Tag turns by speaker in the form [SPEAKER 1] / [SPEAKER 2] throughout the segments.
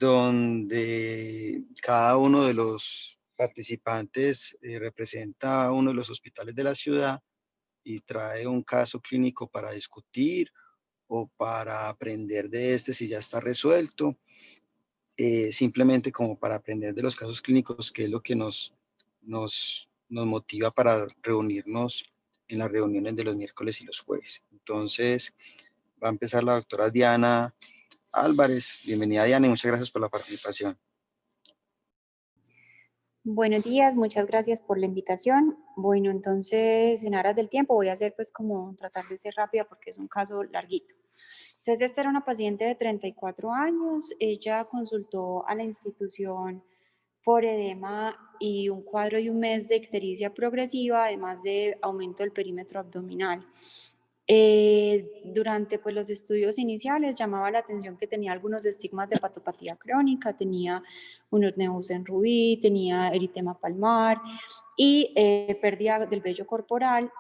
[SPEAKER 1] donde cada uno de los participantes representa uno de los hospitales de la ciudad y trae un caso clínico para discutir o para aprender de este si ya está resuelto, simplemente como para aprender de los casos clínicos, que es lo que nos motiva para reunirnos en las reuniones de los miércoles y los jueves. Entonces, va a empezar la doctora Diana Álvarez. Bienvenida, Diana, y muchas gracias por la participación.
[SPEAKER 2] Buenos días, muchas gracias por la invitación. Bueno, entonces en aras del tiempo voy a hacer pues como tratar de ser rápida porque es un caso larguito. Entonces esta era una paciente de 34 años, ella consultó a la institución por edema y un cuadro de un mes de ictericia progresiva, además de aumento del perímetro abdominal. Durante pues, los estudios iniciales llamaba la atención que tenía algunos estigmas de patopatía crónica, tenía unos nevos en rubí, tenía eritema palmar y pérdida del vello corporal,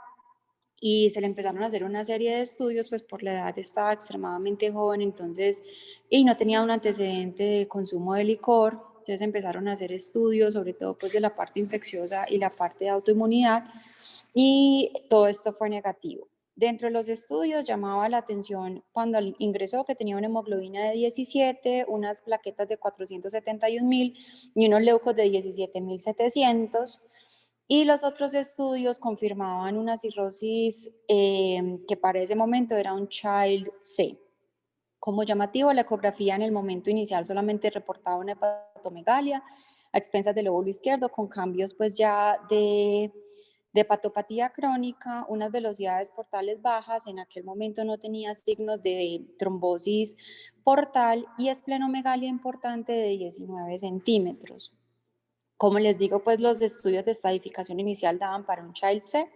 [SPEAKER 2] y se le empezaron a hacer una serie de estudios, pues por la edad estaba extremadamente joven, entonces, y no tenía un antecedente de consumo de licor, entonces empezaron a hacer estudios, sobre todo pues de la parte infecciosa y la parte de autoinmunidad, y todo esto fue negativo. Dentro de los estudios llamaba la atención cuando ingresó que tenía una hemoglobina de 17, unas plaquetas de 471.000 y unos leucos de 17.700. Y los otros estudios confirmaban una cirrosis que para ese momento era un Child C. Como llamativo, la ecografía en el momento inicial solamente reportaba una hepatomegalia a expensas del lóbulo izquierdo con cambios pues ya de hepatopatía crónica, unas velocidades portales bajas, en aquel momento no tenía signos de trombosis portal y esplenomegalia importante de 19 centímetros. Como les digo, pues los estudios de estadificación inicial daban para un Child C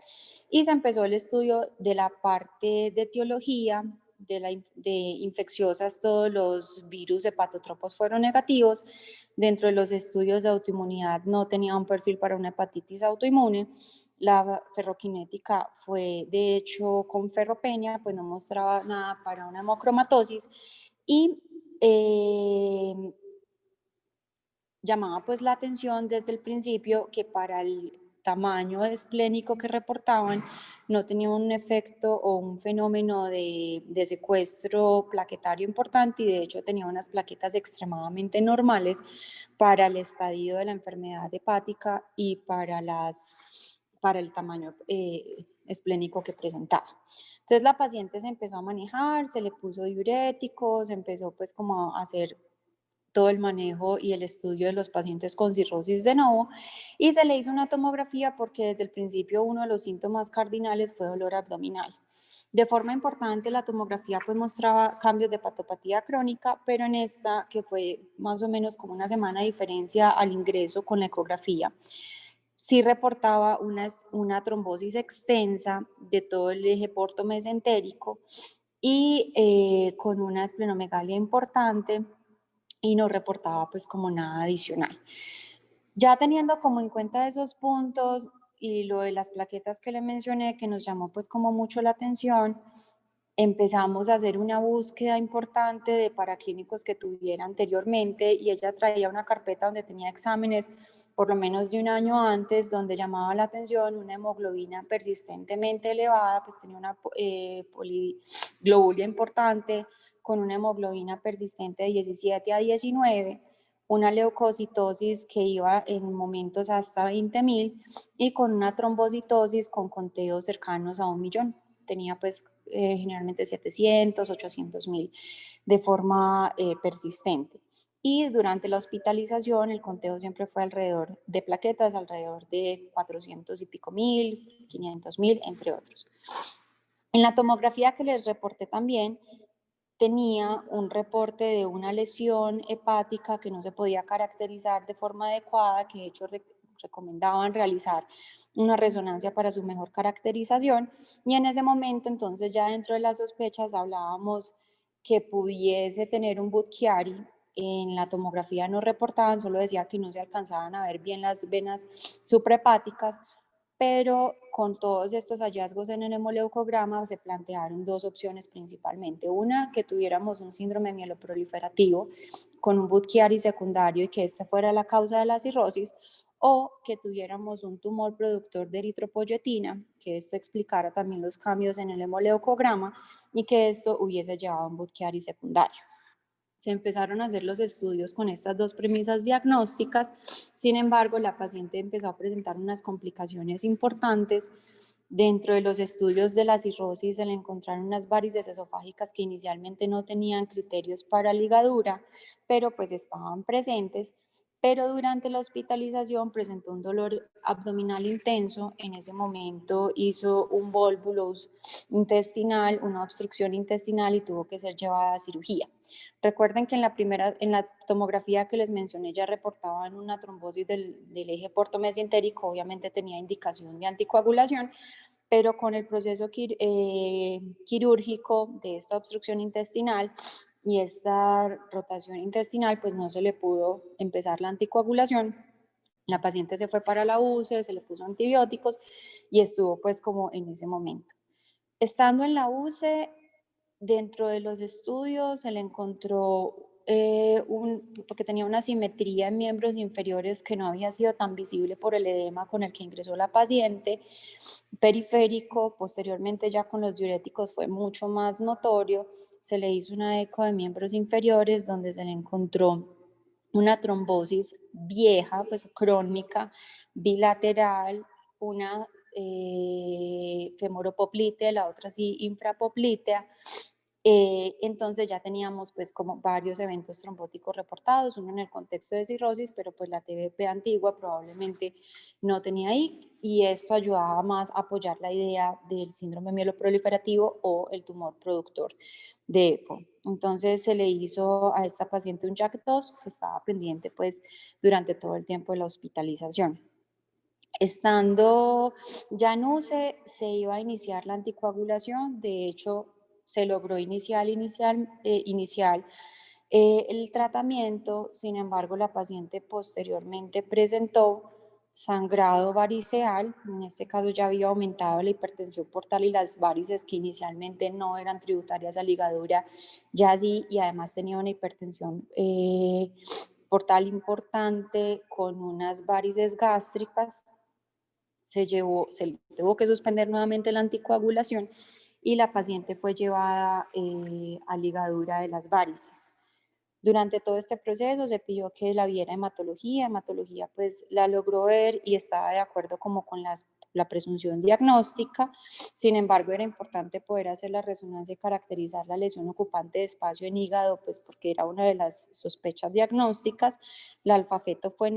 [SPEAKER 2] y se empezó el estudio de la parte de etiología, de infecciosas, todos los virus hepatotropos fueron negativos. Dentro de los estudios de autoinmunidad no tenía un perfil para una hepatitis autoinmune. La ferroquinética fue de hecho con ferropenia, pues no mostraba nada para una hemocromatosis y llamaba pues la atención desde el principio que para el tamaño esplénico que reportaban no tenía un efecto o un fenómeno de secuestro plaquetario importante, y de hecho tenía unas plaquetas extremadamente normales para el estadio de la enfermedad hepática y para el tamaño esplénico que presentaba. Entonces la paciente se empezó a manejar, se le puso diuréticos, se empezó pues como a hacer todo el manejo y el estudio de los pacientes con cirrosis de novo, y se le hizo una tomografía porque desde el principio uno de los síntomas cardinales fue dolor abdominal. De forma importante, la tomografía pues mostraba cambios de patopatía crónica, pero en esta, que fue más o menos como una semana de diferencia al ingreso con la ecografía, sí reportaba una trombosis extensa de todo el eje portomesentérico y con una esplenomegalia importante, y no reportaba pues como nada adicional. Ya teniendo como en cuenta esos puntos y lo de las plaquetas que le mencioné, que nos llamó pues como mucho la atención, empezamos a hacer una búsqueda importante de paraclínicos que tuviera anteriormente, y ella traía una carpeta donde tenía exámenes por lo menos de un año antes, donde llamaba la atención una hemoglobina persistentemente elevada, pues tenía una poliglobulia importante, con una hemoglobina persistente de 17 a 19, una leucocitosis que iba en momentos hasta 20.000 y con una trombocitosis con conteos cercanos a 1.000.000. Tenía pues generalmente 700, 800.000 de forma persistente. Y durante la hospitalización el conteo siempre fue alrededor de plaquetas, alrededor de 400 y pico mil, 500.000, entre otros. En la tomografía que les reporté también, tenía un reporte de una lesión hepática que no se podía caracterizar de forma adecuada, que de hecho recomendaban realizar una resonancia para su mejor caracterización, y en ese momento entonces ya dentro de las sospechas hablábamos que pudiese tener un Budd-Chiari. En la tomografía no reportaban, solo decía que no se alcanzaban a ver bien las venas suprahepáticas, pero con todos estos hallazgos en el hemoleucograma se plantearon dos opciones principalmente. Una, que tuviéramos un síndrome mieloproliferativo con un Budd-Chiari secundario y que esta fuera la causa de la cirrosis, o que tuviéramos un tumor productor de eritropoyetina, que esto explicara también los cambios en el hemoleucograma y que esto hubiese llevado a un Budd-Chiari secundario. Se empezaron a hacer los estudios con estas dos premisas diagnósticas, sin embargo, la paciente empezó a presentar unas complicaciones importantes. Dentro de los estudios de la cirrosis se le encontraron unas varices esofágicas que inicialmente no tenían criterios para ligadura, pero pues estaban presentes. Pero durante la hospitalización presentó un dolor abdominal intenso. En ese momento hizo un volvulus intestinal, una obstrucción intestinal y tuvo que ser llevada a cirugía. Recuerden que en la tomografía que les mencioné ya reportaban una trombosis del eje portomesentérico, obviamente tenía indicación de anticoagulación, pero con el proceso quirúrgico de esta obstrucción intestinal y esta rotación intestinal, pues no se le pudo empezar la anticoagulación. La paciente se fue para la UCE, se le puso antibióticos y estuvo pues como en ese momento. Estando en la UCE, dentro de los estudios se le encontró porque tenía una simetría en miembros inferiores que no había sido tan visible por el edema con el que ingresó la paciente, periférico, posteriormente ya con los diuréticos fue mucho más notorio, se le hizo una eco de miembros inferiores donde se le encontró una trombosis vieja, pues crónica, bilateral, una femoropoplitea, la otra sí infrapoplitea. Entonces ya teníamos pues como varios eventos trombóticos reportados, uno en el contexto de cirrosis, pero pues la TBP antigua probablemente no tenía ahí y esto ayudaba más a apoyar la idea del síndrome mieloproliferativo o el tumor productor de EPO. Entonces se le hizo a esta paciente un JAK2 que estaba pendiente pues durante todo el tiempo de la hospitalización. Estando ya en UCE, se iba a iniciar la anticoagulación, de hecho se logró iniciar el tratamiento, sin embargo la paciente posteriormente presentó sangrado variceal, en este caso ya había aumentado la hipertensión portal y las varices que inicialmente no eran tributarias a ligadura, ya sí, y además tenía una hipertensión portal importante con unas varices gástricas. Se tuvo que suspender nuevamente la anticoagulación y la paciente fue llevada a ligadura de las varices. Durante todo este proceso se pidió que la viera hematología pues la logró ver y estaba de acuerdo como con la presunción diagnóstica. Sin embargo, era importante poder hacer la resonancia y caracterizar la lesión ocupante de espacio en hígado, pues porque era una de las sospechas diagnósticas. La alfa-feto fue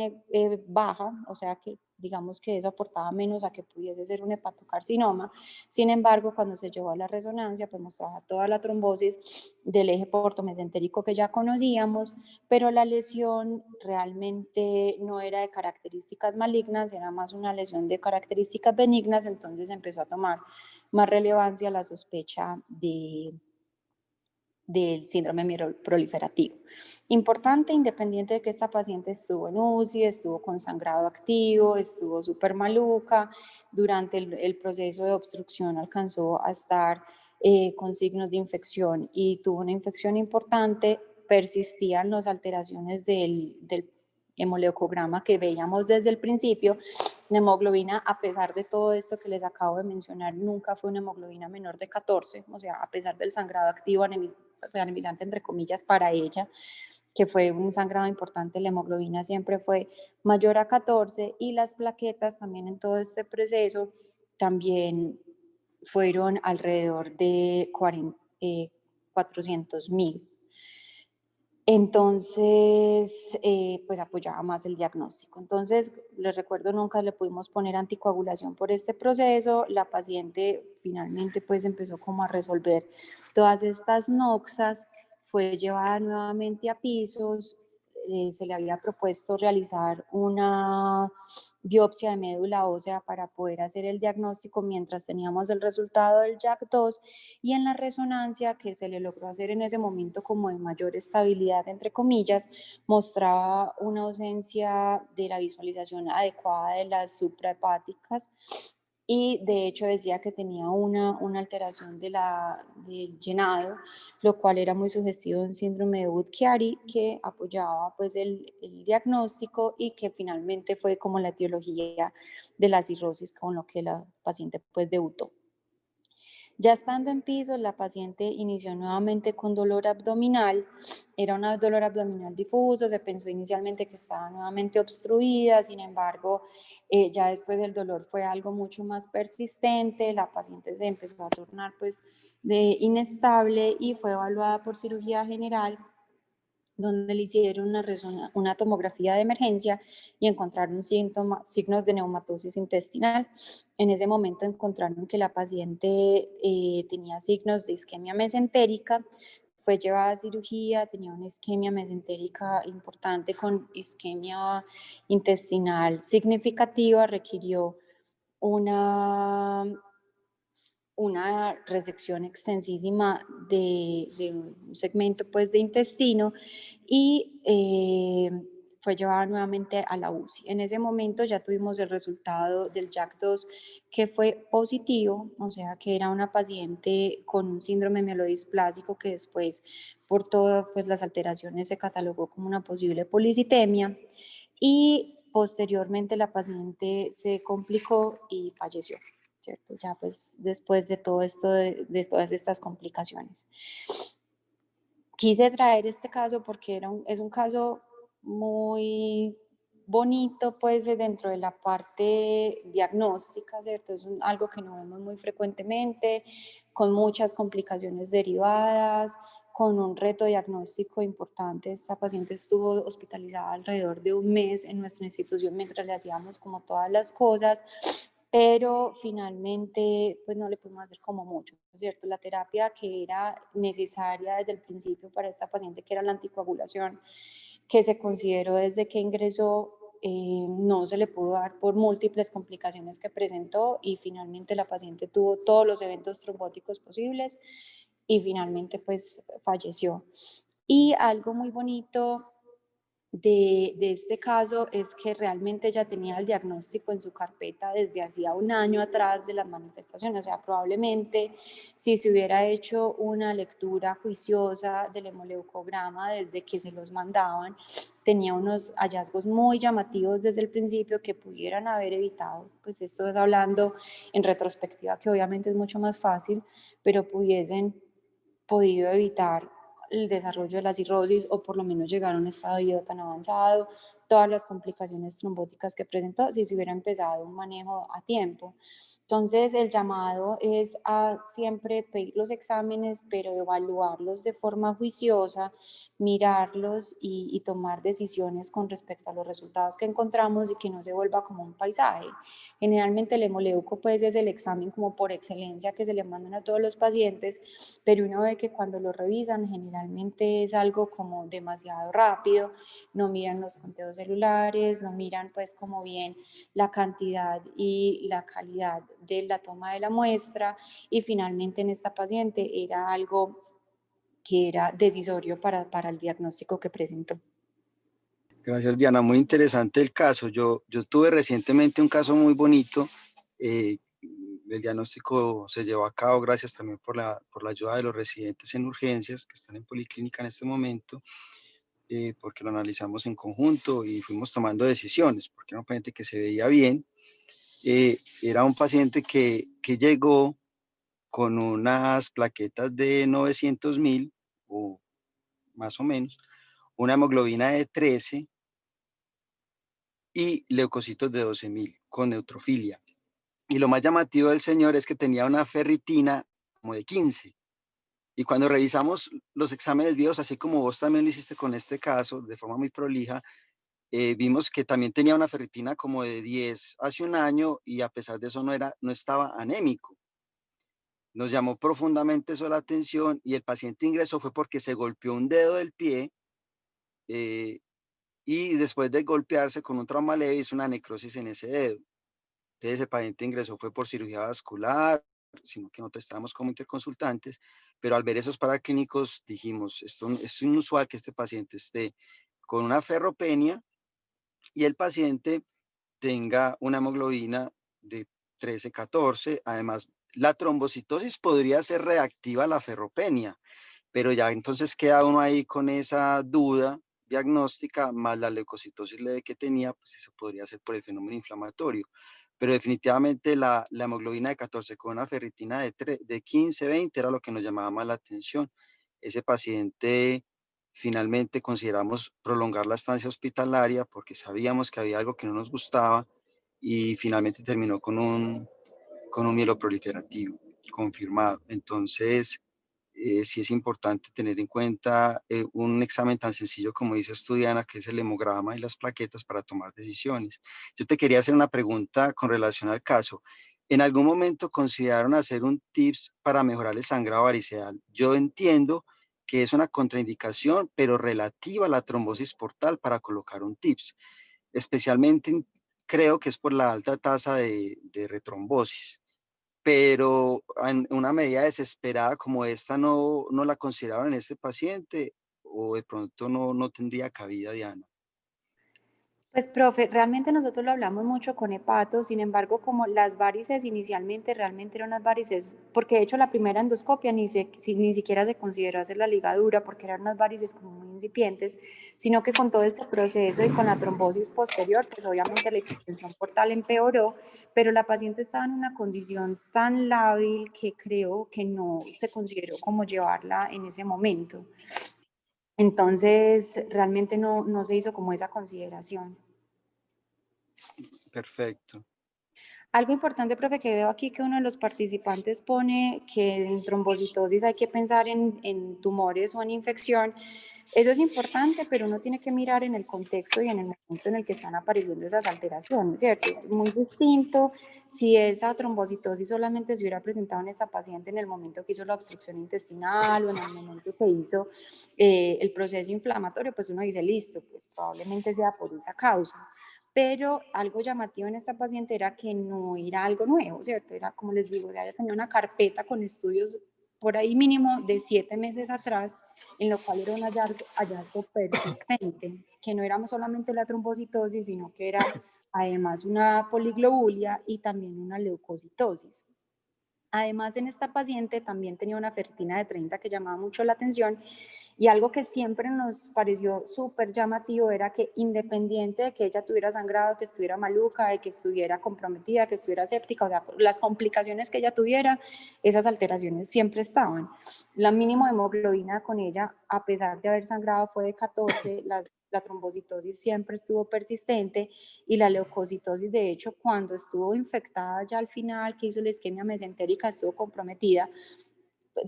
[SPEAKER 2] baja, o sea que digamos que eso aportaba menos a que pudiese ser un hepatocarcinoma. Sin embargo, cuando se llevó a la resonancia, pues mostraba toda la trombosis del eje portomesentérico que ya conocíamos, pero la lesión realmente no era de características malignas, era más una lesión de características benignas, entonces empezó a tomar más relevancia la sospecha del síndrome mieloproliferativo. Importante, independiente de que esta paciente estuvo en UCI, estuvo con sangrado activo, estuvo súper maluca, durante el proceso de obstrucción alcanzó a estar con signos de infección y tuvo una infección importante, persistían las alteraciones del hemoleucograma que veíamos desde el principio. La hemoglobina, a pesar de todo esto que les acabo de mencionar, nunca fue una hemoglobina menor de 14, o sea, a pesar del sangrado activo anemizante, entre comillas, para ella, que fue un sangrado importante, la hemoglobina siempre fue mayor a 14 y las plaquetas también en todo este proceso también fueron alrededor de 400.000. Entonces, pues apoyaba más el diagnóstico. Entonces, les recuerdo, nunca le pudimos poner anticoagulación por este proceso. La paciente finalmente pues empezó como a resolver todas estas noxas, fue llevada nuevamente a pisos, se le había propuesto realizar una biopsia de médula ósea para poder hacer el diagnóstico mientras teníamos el resultado del JAK2, y en la resonancia que se le logró hacer en ese momento como de mayor estabilidad, entre comillas, mostraba una ausencia de la visualización adecuada de las suprahepáticas, y de hecho decía que tenía una alteración del llenado, lo cual era muy sugestivo de un síndrome de Budd-Chiari que apoyaba pues el diagnóstico, y que finalmente fue como la etiología de la cirrosis con lo que la paciente pues debutó. Ya estando en piso, la paciente inició nuevamente con dolor abdominal. Era un dolor abdominal difuso, se pensó inicialmente que estaba nuevamente obstruida. Sin embargo, ya después del dolor fue algo mucho más persistente, la paciente se empezó a tornar pues inestable y fue evaluada por cirugía general, donde le hicieron una tomografía de emergencia y encontraron signos de neumatosis intestinal. En ese momento encontraron que la paciente tenía signos de isquemia mesentérica, fue llevada a cirugía, tenía una isquemia mesentérica importante con isquemia intestinal significativa, requirió una una resección extensísima de un segmento pues de intestino, y fue llevada nuevamente a la UCI. En ese momento ya tuvimos el resultado del JAK2 que fue positivo, o sea que era una paciente con un síndrome mielodisplásico que después por todas pues, las alteraciones se catalogó como una posible policitemia, y posteriormente la paciente se complicó y falleció. ¿Cierto? Ya pues después de todo esto, de todas estas complicaciones. Quise traer este caso porque es un caso muy bonito, pues, dentro de la parte diagnóstica, ¿cierto? Algo que no vemos muy frecuentemente, con muchas complicaciones derivadas, con un reto diagnóstico importante. Esta paciente estuvo hospitalizada alrededor de un mes en nuestra institución mientras le hacíamos como todas las cosas, pero finalmente pues no le pudimos hacer como mucho, ¿cierto? La terapia que era necesaria desde el principio para esta paciente, que era la anticoagulación, que se consideró desde que ingresó, no se le pudo dar por múltiples complicaciones que presentó, y finalmente la paciente tuvo todos los eventos trombóticos posibles y finalmente pues falleció. Y algo muy bonito de este caso es que realmente ella tenía el diagnóstico en su carpeta desde hacía un año atrás de las manifestaciones. O sea, probablemente si se hubiera hecho una lectura juiciosa del hemoleucograma desde que se los mandaban, tenía unos hallazgos muy llamativos desde el principio que pudieran haber evitado, pues esto es hablando en retrospectiva, que obviamente es mucho más fácil, pero pudiesen podido evitar el desarrollo de la cirrosis, o por lo menos llegar a un estadio tan avanzado, todas las complicaciones trombóticas que presentó, si se hubiera empezado un manejo a tiempo. Entonces, el llamado es a siempre pedir los exámenes, pero evaluarlos de forma juiciosa, mirarlos y tomar decisiones con respecto a los resultados que encontramos, y que no se vuelva como un paisaje. Generalmente el hemoleuco pues es el examen como por excelencia que se le mandan a todos los pacientes, pero uno ve que cuando lo revisan generalmente es algo como demasiado rápido, no miran los conteos celulares, no miran pues como bien la cantidad y la calidad de la toma de la muestra, y finalmente en esta paciente era algo que era decisorio para el diagnóstico que presentó.
[SPEAKER 1] Gracias, Diana. Muy interesante el caso. Yo tuve recientemente un caso muy bonito. El diagnóstico se llevó a cabo gracias también por la ayuda de los residentes en urgencias que están en policlínica en este momento, porque lo analizamos en conjunto y fuimos tomando decisiones, porque era un paciente que se veía bien. Era un paciente que llegó con unas plaquetas de 900.000 o más o menos, una hemoglobina de 13 y leucocitos de 12.000 con neutrofilia. Y lo más llamativo del señor es que tenía una ferritina como de 15. Y cuando revisamos los exámenes viejos, así como vos también lo hiciste con este caso, de forma muy prolija, vimos que también tenía una ferritina como de 10 hace un año, y a pesar de eso no estaba anémico. Nos llamó profundamente eso la atención, y el paciente ingresó fue porque se golpeó un dedo del pie, eh, y después de golpearse con un trauma leve hizo una necrosis en ese dedo. Entonces el paciente ingresó, fue por cirugía vascular, sino que nosotros estábamos como interconsultantes, pero al ver esos paraclínicos dijimos, esto es inusual que este paciente esté con una ferropenia y el paciente tenga una hemoglobina de 13, 14. Además, la trombocitosis podría ser reactiva a la ferropenia, pero ya entonces queda uno ahí con esa duda diagnóstica, más la leucocitosis leve que tenía, pues eso podría ser por el fenómeno inflamatorio. Pero definitivamente la hemoglobina de 14 con una ferritina de 15, 20 era lo que nos llamaba más la atención. Ese paciente finalmente consideramos prolongar la estancia hospitalaria porque sabíamos que había algo que no nos gustaba y finalmente terminó con un mieloproliferativo confirmado. Entonces, sí es importante tener en cuenta un examen tan sencillo como dice Diana, que es el hemograma y las plaquetas para tomar decisiones. Yo te quería hacer una pregunta con relación al caso. ¿En algún momento consideraron hacer un TIPS para mejorar el sangrado variceal? Yo entiendo que es una contraindicación, pero relativa a la trombosis portal para colocar un TIPS. Especialmente creo que es por la alta tasa de retrombosis, pero en una medida desesperada como esta no la consideraron en este paciente o de pronto no tendría cabida, Diana.
[SPEAKER 2] Pues, profe, realmente nosotros lo hablamos mucho con hepato, sin embargo, como las varices inicialmente realmente eran unas varices, porque de hecho la primera endoscopia ni siquiera se consideró hacer la ligadura porque eran unas varices como muy incipientes, sino que con todo este proceso y con la trombosis posterior, pues obviamente la hipertensión portal empeoró, pero la paciente estaba en una condición tan lábil que creo que no se consideró como llevarla en ese momento. Entonces, realmente no se hizo como esa consideración.
[SPEAKER 1] Perfecto.
[SPEAKER 2] Algo importante, profe, que veo aquí que uno de los participantes pone que en trombocitosis hay que pensar en tumores o en infección. Eso es importante, pero uno tiene que mirar en el contexto y en el momento en el que están apareciendo esas alteraciones, ¿cierto? Es muy distinto si esa trombocitosis solamente se hubiera presentado en esta paciente en el momento que hizo la obstrucción intestinal o en el momento que hizo el proceso inflamatorio, pues uno dice, listo, pues probablemente sea por esa causa. Pero algo llamativo en esta paciente era que no era algo nuevo, ¿cierto? Era, como les digo, ella tenía una carpeta con estudios por ahí mínimo de 7 meses atrás, en lo cual era un hallazgo persistente, que no era solamente la trombocitosis, sino que era además una poliglobulia y también una leucocitosis. Además, en esta paciente también tenía una ferritina de 30 que llamaba mucho la atención y algo que siempre nos pareció súper llamativo era que independiente de que ella tuviera sangrado, que estuviera maluca, de que estuviera comprometida, que estuviera séptica, o sea, las complicaciones que ella tuviera, esas alteraciones siempre estaban. La mínimo hemoglobina con ella, a pesar de haber sangrado, fue de 14, la trombocitosis siempre estuvo persistente y la leucocitosis, de hecho, cuando estuvo infectada ya al final, que hizo la isquemia mesentérica, estuvo comprometida,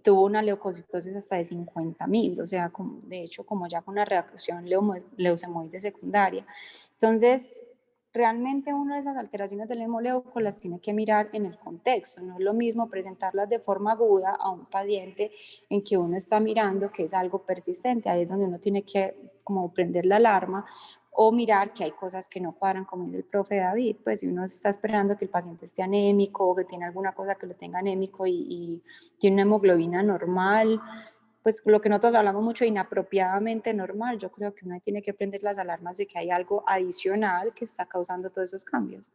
[SPEAKER 2] tuvo una leucocitosis hasta de 50.000, o sea, de hecho, como ya con una reacción leucemoide secundaria. Entonces, realmente uno de esas alteraciones del hemoleuco las tiene que mirar en el contexto, no es lo mismo presentarlas de forma aguda a un paciente en que uno está mirando que es algo persistente, ahí es donde uno tiene que como prender la alarma o mirar que hay cosas que no cuadran, como dice el profe David, pues si uno está esperando que el paciente esté anémico o que tiene alguna cosa que lo tenga anémico y tiene una hemoglobina normal, pues lo que nosotros hablamos mucho inapropiadamente normal, yo creo que uno tiene que prender las alarmas de que hay algo adicional que está causando todos esos cambios.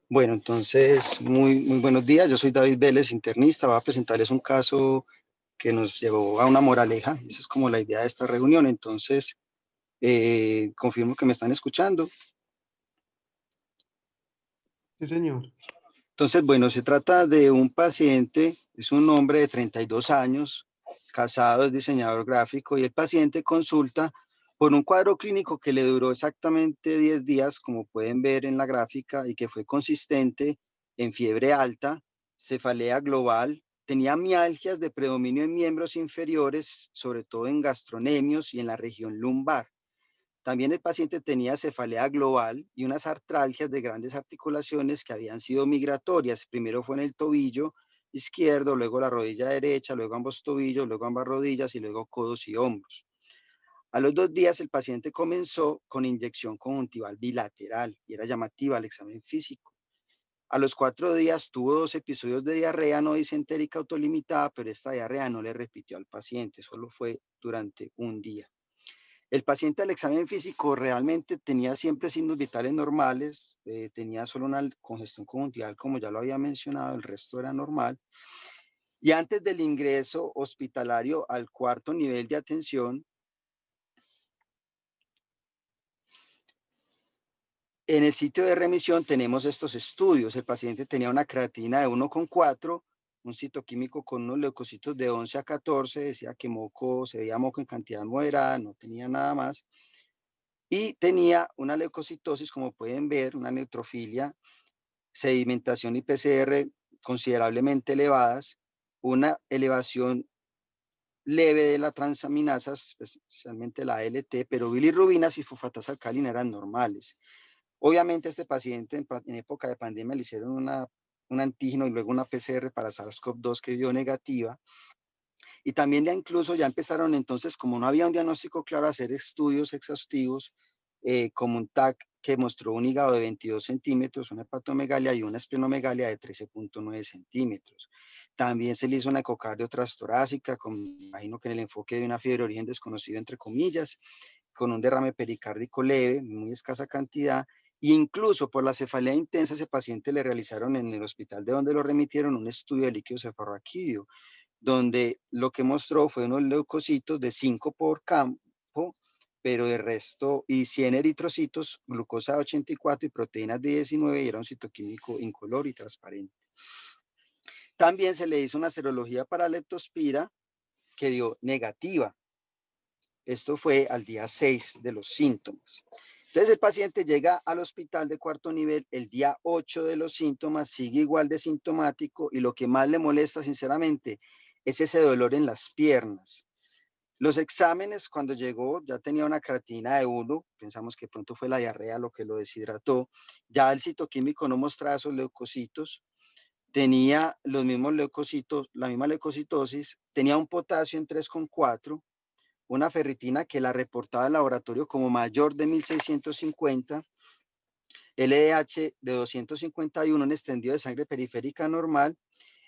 [SPEAKER 1] Bueno, entonces, muy buenos días. Yo soy David Vélez, internista. Voy a presentarles un caso que nos llevó a una moraleja. Esa es como la idea de esta reunión. Entonces, confirmo que me están escuchando.
[SPEAKER 3] Sí, señor.
[SPEAKER 1] Entonces, bueno, se trata de un paciente, es un hombre de 32 años, casado, es diseñador gráfico, y el paciente consulta por un cuadro clínico que le duró exactamente 10 días, como pueden ver en la gráfica, y que fue consistente en fiebre alta, cefalea global, tenía mialgias de predominio en miembros inferiores, sobre todo en gastronemios y en la región lumbar. También el paciente tenía cefalea global y unas artralgias de grandes articulaciones que habían sido migratorias. Primero fue en el tobillo izquierdo, luego la rodilla derecha, luego ambos tobillos, luego ambas rodillas y luego codos y hombros. A los 2 días el paciente comenzó con inyección conjuntival bilateral y era llamativa al examen físico. A los 4 días tuvo 2 episodios de diarrea no disentérica autolimitada, pero esta diarrea no le repitió al paciente, solo fue durante un día. El paciente al examen físico realmente tenía siempre signos vitales normales, tenía solo una congestión conjuntival, como ya lo había mencionado, el resto era normal. Y antes del ingreso hospitalario al cuarto nivel de atención, en el sitio de remisión tenemos estos estudios. El paciente tenía una creatina de 1,4, un citoquímico con unos leucocitos de 11 a 14, decía que moco, se veía moco en cantidad moderada, no tenía nada más. Y tenía una leucocitosis, como pueden ver, una neutrofilia, sedimentación y PCR considerablemente elevadas, una elevación leve de las transaminasas, especialmente la ALT, pero bilirrubinas y fosfatasa alcalina eran normales. Obviamente este paciente en época de pandemia le hicieron un antígeno y luego una PCR para SARS-CoV-2 que dio negativa. Y también ya incluso ya empezaron entonces, como no había un diagnóstico claro, a hacer estudios exhaustivos, como un TAC que mostró un hígado de 22 centímetros, una hepatomegalia y una esplenomegalia de 13,9 centímetros. También se le hizo una ecocardio transtorácica, imagino que en el enfoque de una fiebre de origen desconocido, entre comillas, con un derrame pericárdico leve, muy escasa cantidad, e incluso por la cefalea intensa, ese paciente le realizaron en el hospital de donde lo remitieron un estudio de líquido cefalorraquídeo, donde lo que mostró fue unos leucocitos de 5 por campo, pero de resto, y 100 eritrocitos, glucosa de 84 y proteínas de 19, y era un citoquímico incolor y transparente. También se le hizo una serología para leptospira que dio negativa. Esto fue al día 6 de los síntomas. Entonces el paciente llega al hospital de cuarto nivel el día 8 de los síntomas, sigue igual de sintomático y lo que más le molesta sinceramente es ese dolor en las piernas. Los exámenes, cuando llegó, ya tenía una creatina de 1, pensamos que pronto fue la diarrea lo que lo deshidrató, ya el citoquímico no mostraba esos leucocitos, tenía los mismos leucocitos, la misma leucocitosis, tenía un potasio en 3,4, una ferritina que la reportaba el laboratorio como mayor de 1650, LDH de 251, un extendido de sangre periférica normal,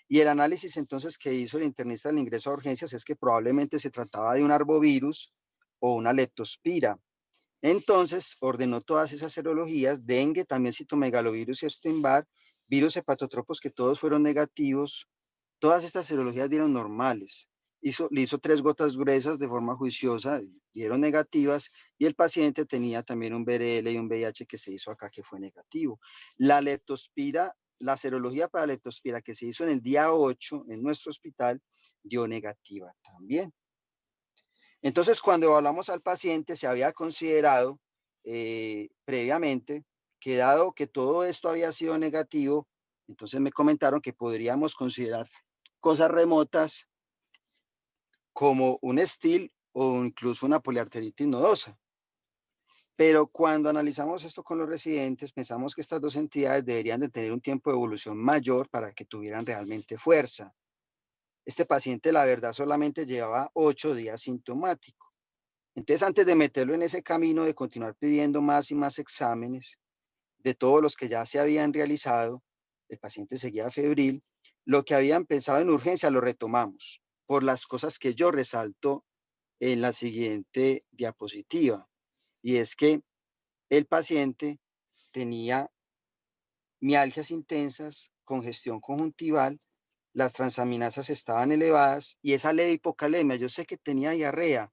[SPEAKER 1] y el análisis entonces que hizo el internista al ingreso a urgencias es que probablemente se trataba de un arbovirus o una leptospira. Entonces ordenó todas esas serologías, dengue, también citomegalovirus y Epstein-Barr, virus hepatotropos que todos fueron negativos. Todas estas serologías dieron normales. Le hizo 3 gotas gruesas de forma juiciosa, dieron negativas, y el paciente tenía también un BRL y un VIH que se hizo acá que fue negativo. La leptospira, la serología para leptospira que se hizo en el día 8 en nuestro hospital dio negativa también. Entonces, cuando evaluamos al paciente, se había considerado previamente que dado que todo esto había sido negativo, entonces me comentaron que podríamos considerar cosas remotas como un STIL o incluso una poliarteritis nodosa. Pero cuando analizamos esto con los residentes, pensamos que estas dos entidades deberían de tener un tiempo de evolución mayor para que tuvieran realmente fuerza. Este paciente, la verdad, solamente llevaba 8 días sintomático. Entonces, antes de meterlo en ese camino de continuar pidiendo más y más exámenes, de todos los que ya se habían realizado, el paciente seguía febril, lo que habían pensado en urgencia lo retomamos por las cosas que yo resalto en la siguiente diapositiva. Y es que el paciente tenía mialgias intensas, congestión conjuntival, las transaminasas estaban elevadas y esa leve hipocalemia. Yo sé que tenía diarrea,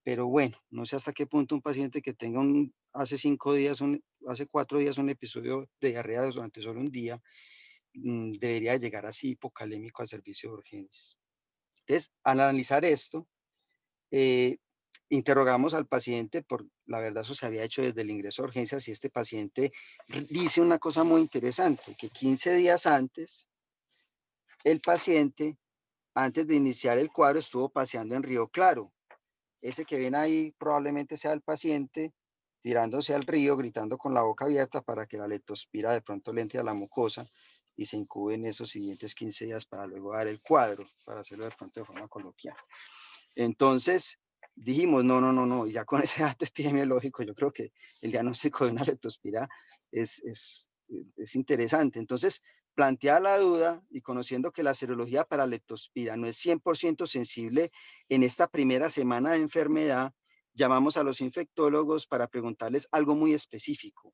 [SPEAKER 1] pero bueno, no sé hasta qué punto un paciente que tenga hace 5 días, hace 4 días un episodio de diarrea durante solo un día, debería llegar así hipocalémico al servicio de urgencias. Entonces, al analizar esto, eh, interrogamos al paciente, por la verdad eso se había hecho desde el ingreso a urgencias, y este paciente dice una cosa muy interesante, que 15 días antes, el paciente, antes de iniciar el cuadro, estuvo paseando en Río Claro. Ese que ven ahí probablemente sea el paciente tirándose al río, gritando con la boca abierta para que la leptospira de pronto le entre a la mucosa y se incube en esos siguientes 15 días para luego dar el cuadro, para hacerlo de pronto de forma coloquial. Entonces, dijimos, no, no, no, no, y ya con ese dato epidemiológico, yo creo que el diagnóstico de una leptospira es interesante. Entonces, plantea la duda y conociendo que la serología para leptospira no es 100% sensible en esta primera semana de enfermedad, llamamos a los infectólogos para preguntarles algo muy específico.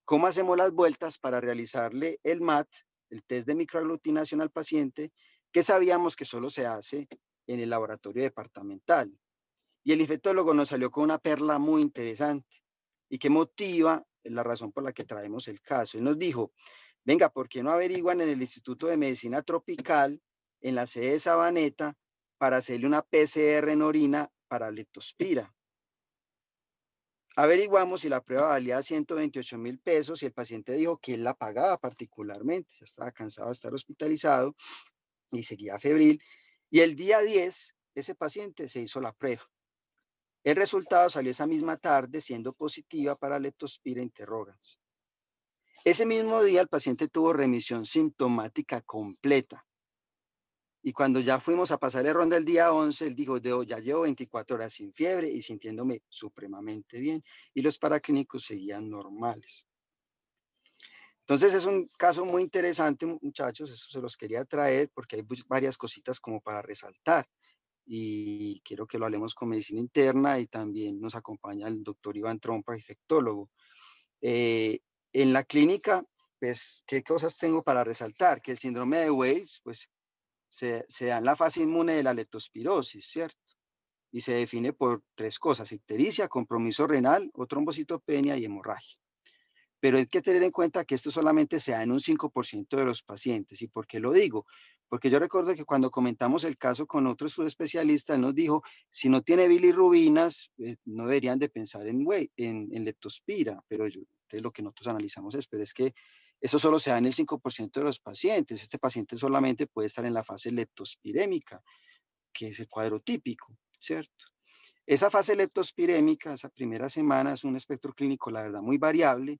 [SPEAKER 1] ¿Cómo hacemos las vueltas para realizarle el MAT, el test de microaglutinación al paciente, que sabíamos que solo se hace en el laboratorio departamental? Y el infectólogo nos salió con una perla muy interesante y que motiva la razón por la que traemos el caso. Él nos dijo, venga, ¿por qué no averiguan en el Instituto de Medicina Tropical, en la sede de Sabaneta, para hacerle una PCR en orina para leptospira? Averiguamos y la prueba valía 128.000 pesos y el paciente dijo que él la pagaba particularmente, ya estaba cansado de estar hospitalizado y seguía febril. Y el día 10, ese paciente se hizo la prueba. El resultado salió esa misma tarde siendo positiva para leptospira interrogans. Ese mismo día el paciente tuvo remisión sintomática completa. Y cuando ya fuimos a pasar el ronda el día 11, él dijo, ya llevo 24 horas sin fiebre y sintiéndome supremamente bien. Y los paraclínicos seguían normales. Entonces es un caso muy interesante, muchachos, eso se los quería traer porque hay varias cositas como para resaltar. Y quiero que lo hablemos con medicina interna y también nos acompaña el doctor Iván Trompa, infectólogo. En la clínica, pues, ¿qué cosas tengo para resaltar? Que el síndrome de Weill, pues, se da en la fase inmune de la leptospirosis, ¿cierto? Y se define por tres cosas: ictericia, compromiso renal, o trombocitopenia y hemorragia. Pero hay que tener en cuenta que esto solamente se da en un 5% de los pacientes. ¿Y por qué lo digo? Porque yo recuerdo que cuando comentamos el caso con otro subespecialista, él nos dijo, si no tiene bilirrubinas, no deberían de pensar en leptospira, pero es lo que nosotros analizamos pero es que eso solo se da en el 5% de los pacientes. Este paciente solamente puede estar en la fase leptospirémica, que es el cuadro típico, ¿cierto? Esa fase leptospirémica, esa primera semana, es un espectro clínico, la verdad, muy variable,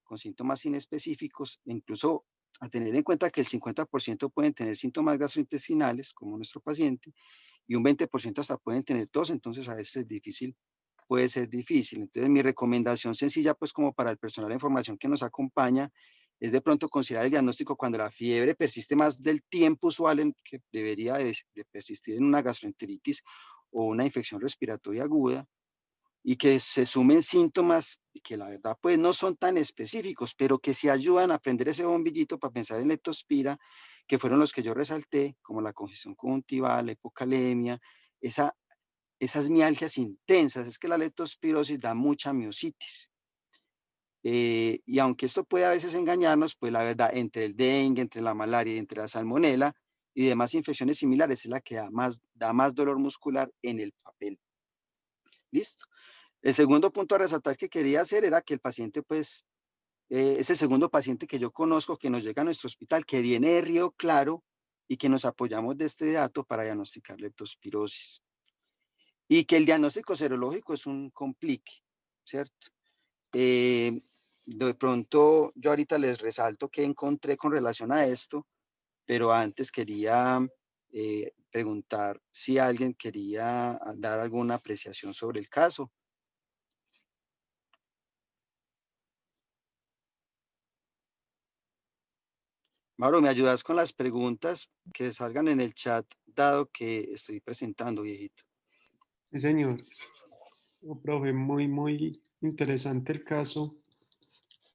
[SPEAKER 1] con síntomas inespecíficos, e incluso a tener en cuenta que el 50% pueden tener síntomas gastrointestinales, como nuestro paciente, y un 20% hasta pueden tener tos, entonces a veces es difícil, puede ser difícil. Entonces mi recomendación sencilla, pues como para el personal de información que nos acompaña, es de pronto considerar el diagnóstico cuando la fiebre persiste más del tiempo usual en que debería de persistir en una gastroenteritis o una infección respiratoria aguda, y que se sumen síntomas que la verdad pues no son tan específicos, pero que sí ayudan a prender ese bombillito para pensar en leptospira, que fueron los que yo resalté, como la congestión conjuntival, la hipocalemia, esa, esas mialgias intensas. Es que la leptospirosis da mucha miositis. Y aunque esto puede a veces engañarnos, pues la verdad, entre el dengue, entre la malaria y entre la salmonela y demás infecciones similares, es la que da más dolor muscular en el papel. ¿Listo? El segundo punto a resaltar que quería hacer era que el paciente, pues, es el segundo paciente que yo conozco que nos llega a nuestro hospital, que viene de Río Claro y que nos apoyamos de este dato para diagnosticar leptospirosis. Y que el diagnóstico serológico es un complique, ¿cierto? De pronto, yo ahorita les resalto que encontré con relación a esto, pero antes quería preguntar si alguien quería dar alguna apreciación sobre el caso. Mauro, ¿me ayudas con las preguntas que salgan en el chat, dado que estoy presentando, viejito?
[SPEAKER 3] Sí, señor. Profe, muy interesante el caso,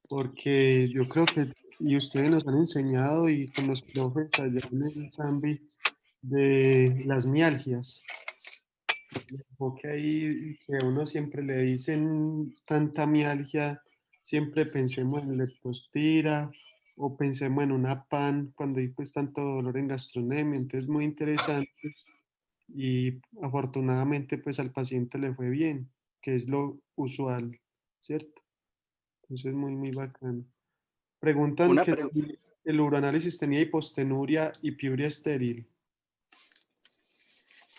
[SPEAKER 3] porque yo creo que, y ustedes nos han enseñado, y con los profes allá en el Zambi, de las mialgias. Porque ahí que a uno siempre le dicen tanta mialgia, siempre pensemos en leptospira o pensemos en una PAN cuando hay pues tanto dolor en gastronemia. Entonces, muy interesante y afortunadamente pues al paciente le fue bien, que es lo usual, ¿cierto? Entonces, muy bacano. Preguntan
[SPEAKER 1] Una
[SPEAKER 3] que
[SPEAKER 1] pre-
[SPEAKER 3] si el uroanálisis tenía hipostenuria y piuria estéril.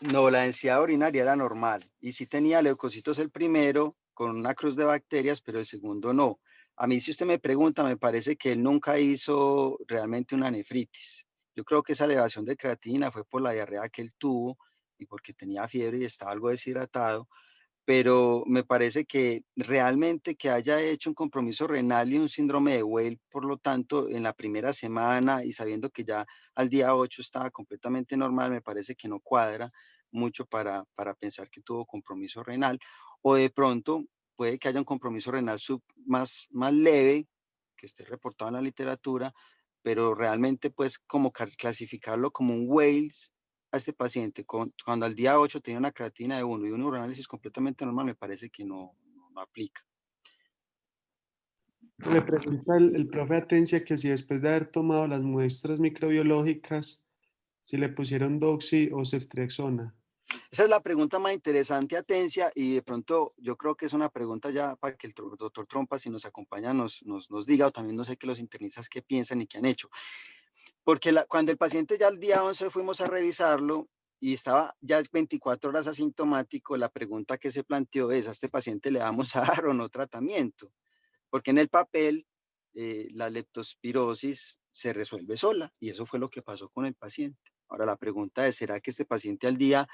[SPEAKER 1] no, la densidad urinaria era normal y sí tenía leucocitos el primero con una cruz de bacterias, pero el segundo no. A mí, si usted me pregunta, me parece que él nunca hizo realmente una nefritis. Yo creo que esa elevación de creatinina fue por la diarrea que él tuvo y porque tenía fiebre y estaba algo deshidratado, pero me parece que realmente que haya hecho un compromiso renal y un síndrome de Weil, por lo tanto, en la primera semana y sabiendo que ya al día 8 estaba completamente normal, me parece que no cuadra mucho para pensar que tuvo compromiso renal. O de pronto puede que haya un compromiso renal más leve, que esté reportado en la literatura, pero realmente pues como clasificarlo como un Wales a este paciente cuando al día 8 tenía una creatina de 1 y un uroanálisis completamente normal, me parece que no aplica.
[SPEAKER 3] Le pregunta el profe Atencia que si después de haber tomado las muestras microbiológicas, si le pusieron doxy o ceftriaxona.
[SPEAKER 1] Esa es la pregunta más interesante, Atencia, y de pronto yo creo que es una pregunta ya para que el doctor Trompa, si nos acompaña, nos diga, o también no sé qué los internistas qué piensan y qué han hecho. Porque cuando el paciente ya el día 11 fuimos a revisarlo y estaba ya 24 horas asintomático, la pregunta que se planteó es, ¿a este paciente le vamos a dar o no tratamiento? Porque en el papel la leptospirosis se resuelve sola y eso fue lo que pasó con el paciente. Ahora la pregunta es, ¿será que este paciente al día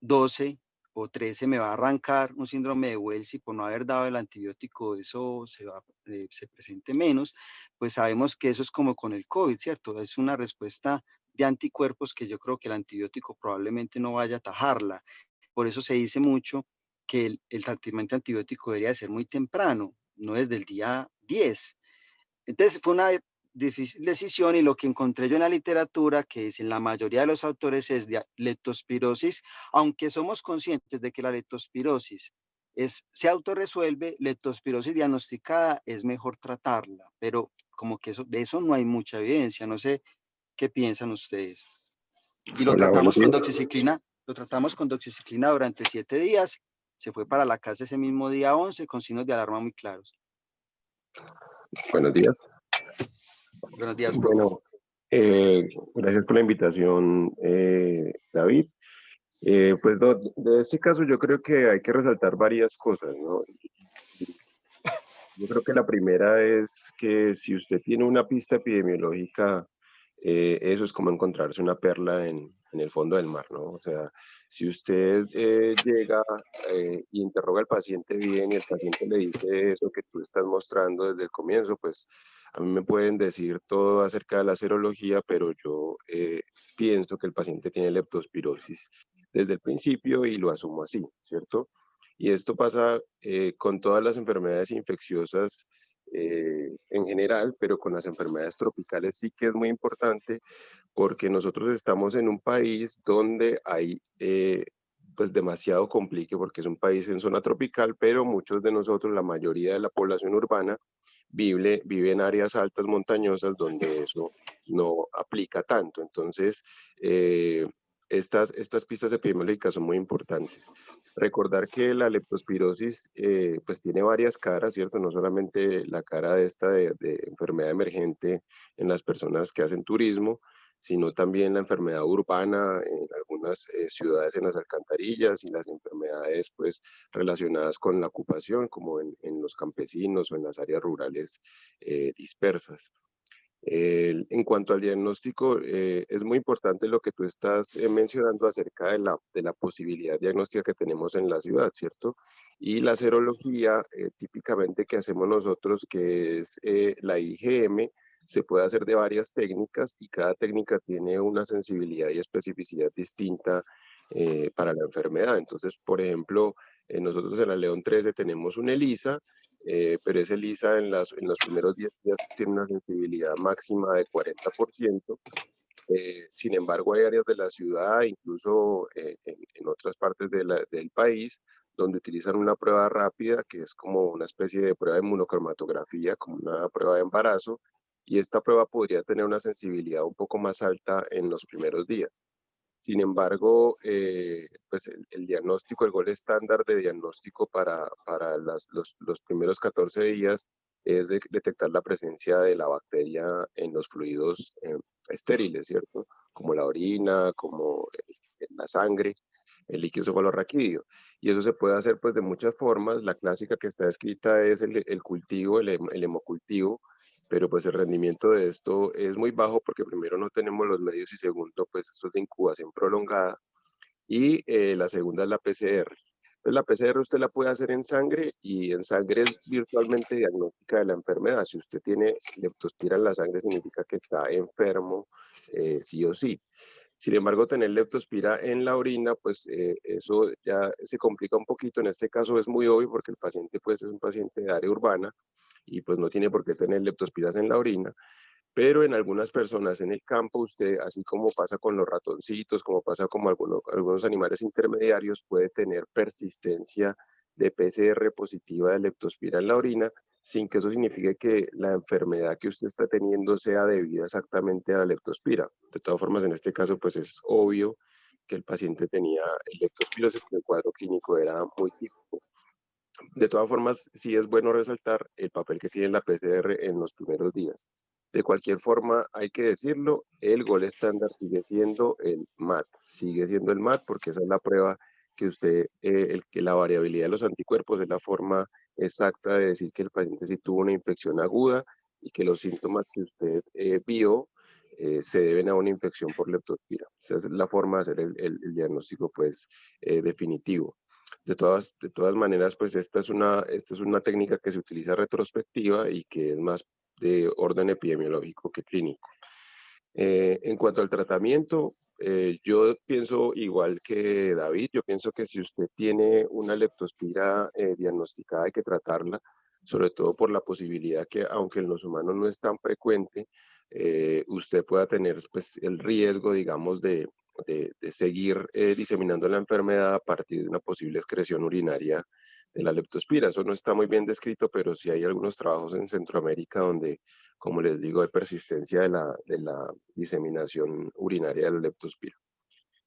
[SPEAKER 1] 12 o 13 me va a arrancar un síndrome de Wells y por no haber dado el antibiótico eso se presente menos? Pues sabemos que eso es como con el COVID, ¿cierto? Es una respuesta de anticuerpos que yo creo que el antibiótico probablemente no vaya a atajarla. Por eso se dice mucho que el tratamiento antibiótico debería ser muy temprano, no desde el día 10. Entonces fue una difícil decisión y lo que encontré yo en la literatura, que es en la mayoría de los autores, es de leptospirosis, aunque somos conscientes de que la leptospirosis se autorresuelve, leptospirosis diagnosticada es mejor tratarla, pero como que de eso no hay mucha evidencia, no sé qué piensan ustedes. Y
[SPEAKER 4] Hola, buenos días.
[SPEAKER 1] lo tratamos con doxiciclina durante 7 días, se fue para la casa ese mismo día 11 con signos de alarma muy claros.
[SPEAKER 4] Buenos días.
[SPEAKER 1] Buenos días, profe.
[SPEAKER 4] Bueno, gracias por la invitación, David. Pues de este caso yo creo que hay que resaltar varias cosas, ¿no? Yo creo que la primera es que si usted tiene una pista epidemiológica, eso es como encontrarse una perla en el fondo del mar, ¿no? O sea, si usted llega y interroga al paciente bien y el paciente le dice eso que tú estás mostrando desde el comienzo, pues a mí me pueden decir todo acerca de la serología, pero yo pienso que el paciente tiene leptospirosis desde el principio y lo asumo así, ¿cierto? Y esto pasa con todas las enfermedades infecciosas en general, pero con las enfermedades tropicales sí que es muy importante porque nosotros estamos en un país donde hay pues demasiado complique porque es un país en zona tropical, pero muchos de nosotros, la mayoría de la población urbana, vive en áreas altas montañosas donde eso no aplica tanto. Entonces, estas pistas epidemiológicas son muy importantes. Recordar que la leptospirosis pues tiene varias caras, ¿cierto? No solamente la cara de esta de enfermedad emergente en las personas que hacen turismo, sino también la enfermedad urbana en algunas ciudades en las alcantarillas y las enfermedades pues relacionadas con la ocupación, como en los campesinos o en las áreas rurales dispersas. En cuanto al diagnóstico, es muy importante lo que tú estás mencionando acerca de la posibilidad diagnóstica que tenemos en la ciudad, ¿cierto? Y la serología, típicamente que hacemos nosotros, que es la IgM, se puede hacer de varias técnicas y cada técnica tiene una sensibilidad y especificidad distinta para la enfermedad. Entonces, por ejemplo, nosotros en la León 13 tenemos un ELISA, pero ese ELISA en los primeros 10 días tiene una sensibilidad máxima de 40%. Sin embargo, hay áreas de la ciudad, incluso en otras partes del país, donde utilizan una prueba rápida, que es como una especie de prueba de inmunocromatografía, como una prueba de embarazo, y esta prueba podría tener una sensibilidad un poco más alta en los primeros días. Sin embargo, pues el diagnóstico, el gol estándar de diagnóstico para los primeros 14 días es detectar la presencia de la bacteria en los fluidos estériles, ¿cierto? Como la orina, como la sangre, el líquido cefalorraquídeo. Y eso se puede hacer pues de muchas formas. La clásica que está escrita es el cultivo, el hemocultivo, pero pues el rendimiento de esto es muy bajo porque primero no tenemos los medios y segundo pues esto es de incubación prolongada y la segunda es la PCR. Entonces, la PCR usted la puede hacer en sangre y en sangre es virtualmente diagnóstica de la enfermedad. Si usted tiene leptospira en la sangre, significa que está enfermo, sí o sí. Sin embargo, tener leptospira en la orina, pues eso ya se complica un poquito. En este caso es muy obvio porque el paciente pues es un paciente de área urbana y pues no tiene por qué tener leptospiras en la orina. Pero en algunas personas en el campo, usted, así como pasa con los ratoncitos, como pasa con algunos animales intermediarios, puede tener persistencia de PCR positiva de leptospira en la orina, sin que eso signifique que la enfermedad que usted está teniendo sea debida exactamente a la leptospira. De todas formas, en este caso, pues es obvio que el paciente tenía leptospirosis, el cuadro clínico era muy típico. De todas formas, sí es bueno resaltar el papel que tiene la PCR en los primeros días. De cualquier forma, hay que decirlo, el gol estándar sigue siendo el MAT. Sigue siendo el MAT porque esa es la prueba que usted, que la variabilidad de los anticuerpos es la forma exacta de decir que el paciente sí tuvo una infección aguda y que los síntomas que usted vio se deben a una infección por leptospira. Esa es la forma de hacer el diagnóstico pues, definitivo. De todas maneras, pues esta es una técnica que se utiliza retrospectiva y que es más de orden epidemiológico que clínico. En cuanto al tratamiento, yo pienso igual que David, yo pienso que si usted tiene una leptospira diagnosticada hay que tratarla, sobre todo por la posibilidad que, aunque en los humanos no es tan frecuente, usted pueda tener pues, el riesgo, digamos, de seguir diseminando la enfermedad a partir de una posible excreción urinaria de la leptospira. Eso no está muy bien descrito, pero sí hay algunos trabajos en Centroamérica donde, como les digo, hay persistencia de la diseminación urinaria de la leptospira.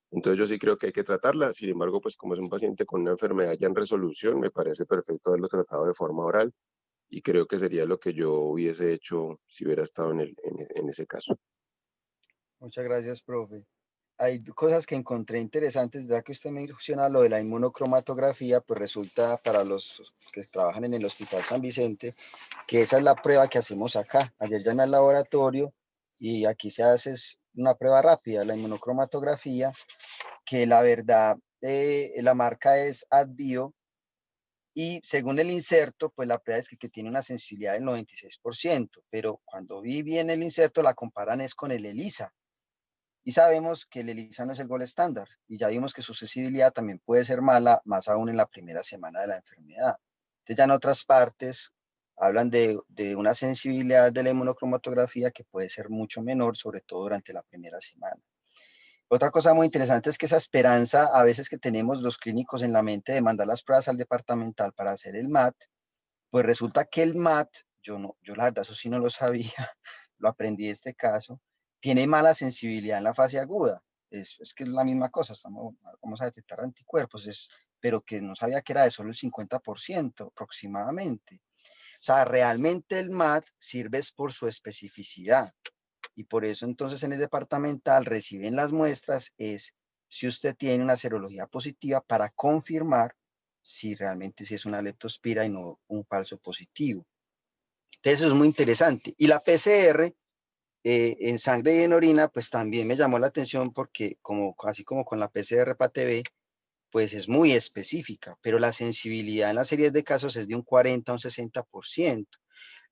[SPEAKER 4] Entonces yo sí creo que hay que tratarla. Sin embargo, pues como es un paciente con una enfermedad ya en resolución, me parece perfecto haberlo tratado de forma oral y creo que sería lo que yo hubiese hecho si hubiera estado en ese caso.
[SPEAKER 1] Muchas gracias, profe. Hay cosas que encontré interesantes, ya que usted menciona lo de la inmunocromatografía, pues resulta para los que trabajan en el Hospital San Vicente, que esa es la prueba que hacemos acá. Ayer llamé al laboratorio y aquí se hace una prueba rápida, la inmunocromatografía, que la verdad, la marca es AdBio, y según el inserto, pues la prueba es que tiene una sensibilidad del 96%, pero cuando vi bien el inserto, la comparan es con el ELISA. Y sabemos que el ELISA no es el gol estándar, y ya vimos que su sensibilidad también puede ser mala, más aún en la primera semana de la enfermedad. Entonces ya en otras partes hablan de una sensibilidad de la inmunocromatografía que puede ser mucho menor, sobre todo durante la primera semana. Otra cosa muy interesante es que esa esperanza a veces que tenemos los clínicos en la mente de mandar las pruebas al departamental para hacer el MAT, pues resulta que el MAT, yo la verdad eso sí no lo sabía, lo aprendí en este caso, tiene mala sensibilidad en la fase aguda. Es que es la misma cosa, vamos a detectar anticuerpos, pero que no sabía que era de solo el 50% aproximadamente. O sea, realmente el MAT sirve por su especificidad. Y por eso entonces en el departamental reciben las muestras es si usted tiene una serología positiva para confirmar si realmente si es una leptospira y no un falso positivo. Entonces eso es muy interesante. Y la PCR en sangre y en orina, pues también me llamó la atención porque así como con la PCR para TB, pues es muy específica, pero la sensibilidad en las series de casos es de un 40 a un 60%.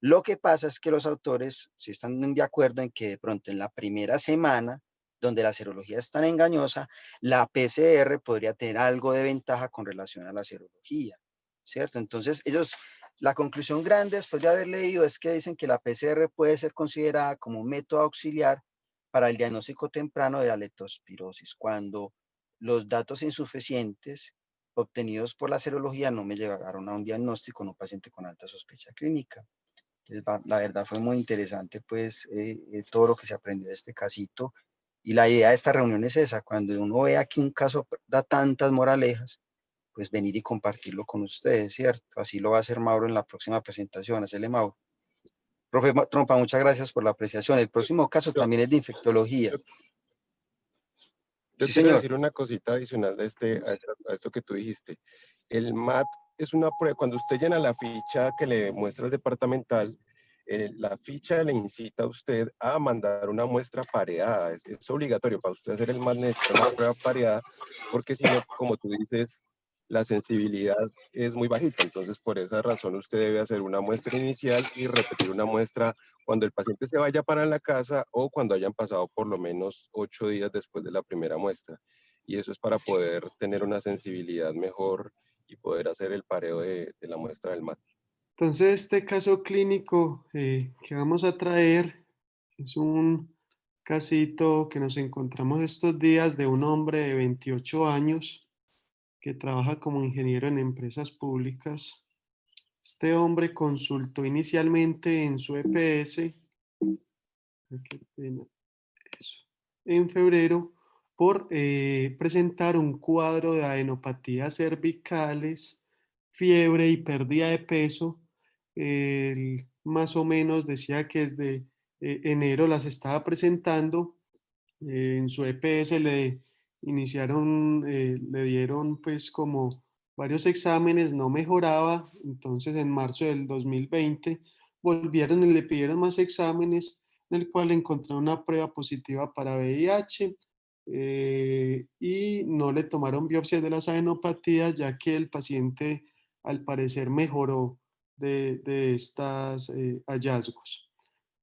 [SPEAKER 1] Lo que pasa es que los autores sí están de acuerdo en que de pronto en la primera semana, donde la serología es tan engañosa, la PCR podría tener algo de ventaja con relación a la serología, ¿cierto? Entonces, la conclusión grande después de haber leído es que dicen que la PCR puede ser considerada como un método auxiliar para el diagnóstico temprano de la leptospirosis, cuando los datos insuficientes obtenidos por la serología no me llegaron a un diagnóstico en un paciente con alta sospecha clínica. Entonces, la verdad fue muy interesante pues todo lo que se aprendió de este casito, y la idea de esta reunión es esa, cuando uno ve que un caso da tantas moralejas, pues venir y compartirlo con ustedes, ¿cierto? Así lo va a hacer Mauro en la próxima presentación. Hacele, Mauro. Profe Trompa, muchas gracias por la apreciación. El próximo caso
[SPEAKER 4] Yo,
[SPEAKER 1] también es de infectología.
[SPEAKER 4] yo, yo
[SPEAKER 1] Sí,
[SPEAKER 4] quiero
[SPEAKER 1] señor.
[SPEAKER 4] decir una cosita adicional a esto que tú dijiste. El MAT es una prueba, cuando usted llena la ficha que le muestra el departamental, la ficha le incita a usted a mandar una muestra pareada. Es obligatorio para usted hacer el MAT, necesita una prueba pareada porque si no, como tú dices, la sensibilidad es muy bajita. Entonces, por esa razón, usted debe hacer una muestra inicial y repetir una muestra cuando el paciente se vaya para la casa o cuando hayan pasado por lo menos 8 días después de la primera muestra. Y eso es para poder tener una sensibilidad mejor y poder hacer el pareo de la muestra del mate.
[SPEAKER 3] Entonces, este caso clínico que vamos a traer es un casito que nos encontramos estos días de un hombre de 28 años que trabaja como ingeniero en empresas públicas. Este hombre consultó inicialmente en su EPS, qué pena, eso, en febrero, por presentar un cuadro de adenopatías cervicales, fiebre y pérdida de peso. Él más o menos decía que desde enero las estaba presentando. En su EPS le iniciaron, le dieron pues como varios exámenes, no mejoraba. Entonces en marzo del 2020 volvieron y le pidieron más exámenes, en el cual encontraron una prueba positiva para VIH, y no le tomaron biopsias de las adenopatías, ya que el paciente al parecer mejoró de estos hallazgos.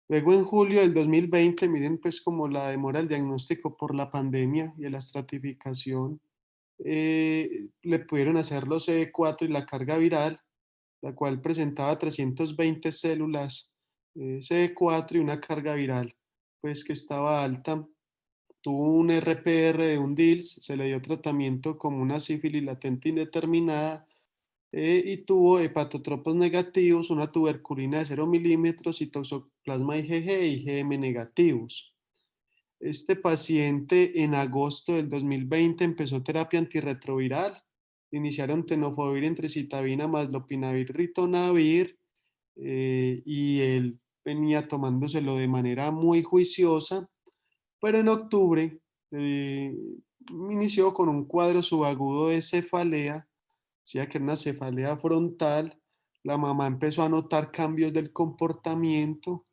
[SPEAKER 3] Luego en julio del 2020, miren pues como la demora del diagnóstico por la pandemia y la estratificación, le pudieron hacer los CD4 y la carga viral, la cual presentaba 320 células CD4 y una carga viral pues que estaba alta. Tuvo un RPR de un DILS, se le dio tratamiento como una sífilis latente indeterminada, y tuvo hepatotropos negativos, una tuberculina de 0 milímetros y toxoplasma IgG e IgM negativos. Este paciente en agosto del 2020 empezó terapia antirretroviral. Iniciaron tenofovir, entrecitavina más lopinavir, ritonavir, y él venía tomándoselo de manera muy juiciosa, pero en octubre inició con un cuadro subagudo de cefalea, decía que era una cefalea frontal. La mamá empezó a notar cambios del comportamiento,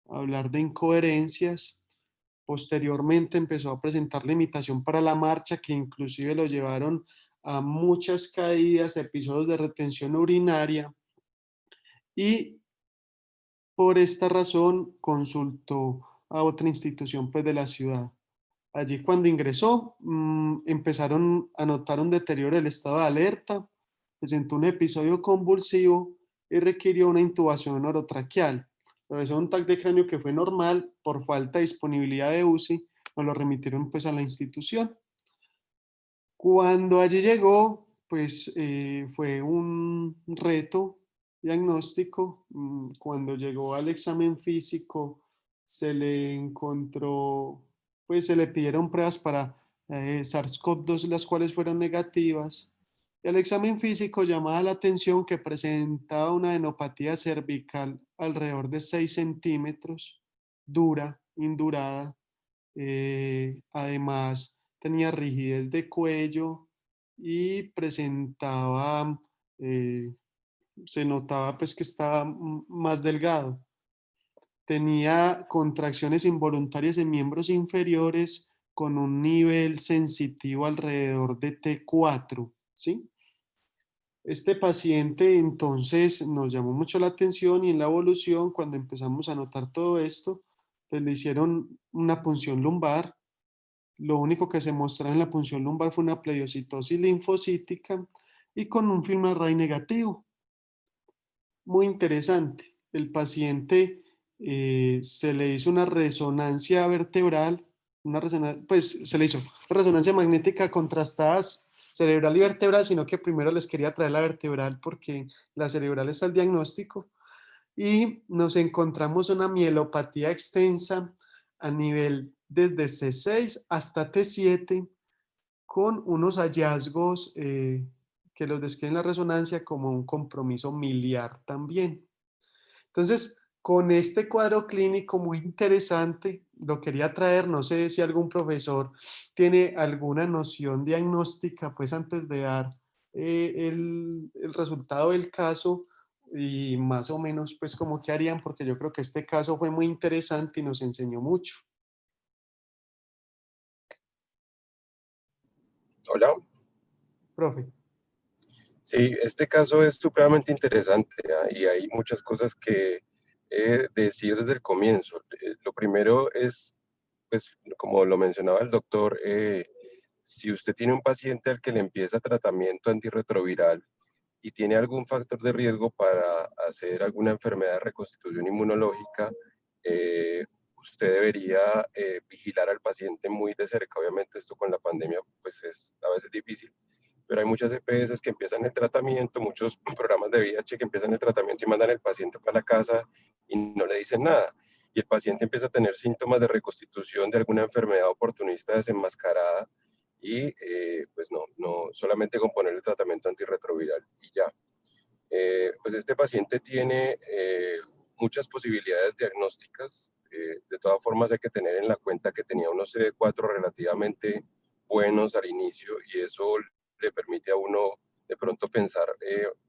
[SPEAKER 3] a hablar de incoherencias. Posteriormente empezó a presentar limitación para la marcha, que inclusive lo llevaron a muchas caídas, episodios de retención urinaria, y por esta razón consultó a otra institución pues, de la ciudad. Allí cuando ingresó, empezaron a notar un deterioro del estado de alerta, presentó un episodio convulsivo y requirió una intubación orotraqueal. Realizó un TAC de cráneo que fue normal. Por falta de disponibilidad de UCI, nos lo remitieron pues a la institución. Cuando allí llegó, pues fue un reto diagnóstico. Cuando llegó al examen físico, se le encontró, pues se le pidieron pruebas para SARS-CoV-2, las cuales fueron negativas. Y al examen físico llamaba la atención que presentaba una adenopatía cervical alrededor de 6 centímetros, dura, indurada. Además, tenía rigidez de cuello y presentaba, eh, se notaba pues que estaba más delgado. Tenía contracciones involuntarias en miembros inferiores con un nivel sensitivo alrededor de T4, ¿sí? Este paciente entonces nos llamó mucho la atención, y en la evolución, cuando empezamos a notar todo esto, pues le hicieron una punción lumbar. Lo único que se mostraba en la punción lumbar fue una pleiocitosis linfocítica y con un film array negativo. Muy interesante. El paciente se le hizo una resonancia vertebral, pues se le hizo resonancia magnética contrastada cerebral y vertebral, sino que primero les quería traer la vertebral porque la cerebral está al diagnóstico, y nos encontramos una mielopatía extensa a nivel desde C6 hasta T7, con unos hallazgos que los describen en la resonancia como un compromiso miliar también. Entonces, con este cuadro clínico muy interesante, lo quería traer. No sé si algún profesor tiene alguna noción diagnóstica, pues antes de dar el resultado del caso, y más o menos, pues como que harían, porque yo creo que este caso fue muy interesante y nos enseñó mucho.
[SPEAKER 4] Hola.
[SPEAKER 3] Profe.
[SPEAKER 4] Sí, este caso es supremamente interesante, y hay muchas cosas que decir desde el comienzo. Lo primero es, pues, como lo mencionaba el doctor, si usted tiene un paciente al que le empieza tratamiento antirretroviral y tiene algún factor de riesgo para hacer alguna enfermedad de reconstitución inmunológica, usted debería vigilar al paciente muy de cerca. Obviamente esto con la pandemia pues es a veces difícil, pero hay muchas EPS que empiezan el tratamiento, muchos programas de VIH que empiezan el tratamiento y mandan al paciente para la casa y no le dicen nada. Y el paciente empieza a tener síntomas de reconstitución de alguna enfermedad oportunista desenmascarada y pues no solamente con poner el tratamiento antirretroviral y ya. Pues este paciente tiene muchas posibilidades diagnósticas. De todas formas hay que tener en la cuenta que tenía unos CD4 relativamente buenos al inicio y eso le permite a uno de pronto pensar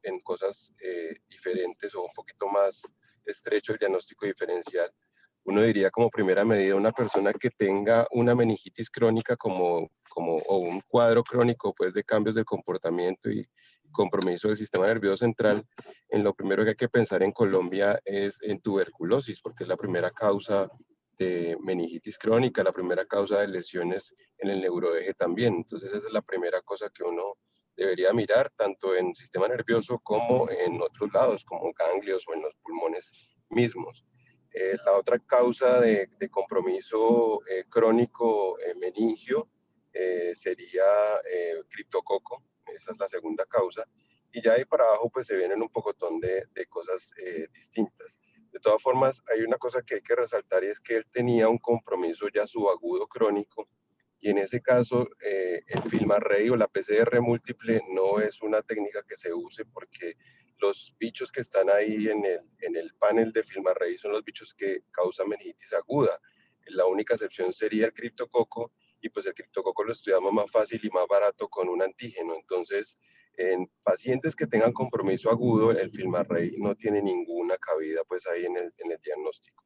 [SPEAKER 4] en cosas diferentes o un poquito más estrecho el diagnóstico diferencial. Uno diría como primera medida una persona que tenga una meningitis crónica o un cuadro crónico pues de cambios del comportamiento y compromiso del sistema nervioso central, en lo primero que hay que pensar en Colombia es en tuberculosis, porque es la primera causa de meningitis crónica, la primera causa de lesiones en el neuroeje también. Entonces esa es la primera cosa que uno debería mirar, tanto en sistema nervioso como en otros lados, como ganglios o en los pulmones mismos. La otra causa de compromiso crónico meningio sería criptococo, esa es la segunda causa, y ya ahí para abajo pues se vienen un pocotón de cosas distintas. De todas formas, hay una cosa que hay que resaltar y es que él tenía un compromiso ya subagudo crónico y en ese caso el FilmArray o la PCR múltiple no es una técnica que se use porque los bichos que están ahí en el panel de FilmArray son los bichos que causan meningitis aguda. La única excepción sería el criptococo y pues el criptococo lo estudiamos más fácil y más barato con un antígeno. Entonces, en pacientes que tengan compromiso agudo, el FilmArray no tiene ninguna cabida pues ahí en el diagnóstico.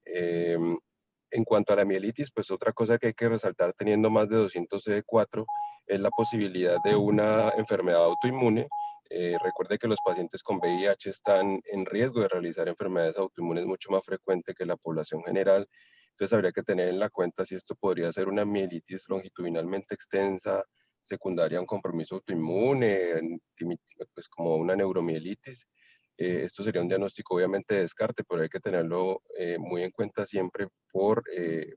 [SPEAKER 4] En cuanto a la mielitis, pues otra cosa que hay que resaltar teniendo más de 200 CD4 es la posibilidad de una enfermedad autoinmune. Recuerde que los pacientes con VIH están en riesgo de realizar enfermedades autoinmunes mucho más frecuente que la población general. Entonces habría que tener en la cuenta si esto podría ser una mielitis longitudinalmente extensa, secundaria a un compromiso autoinmune, pues como una neuromielitis. Esto sería un diagnóstico obviamente de descarte, pero hay que tenerlo muy en cuenta siempre en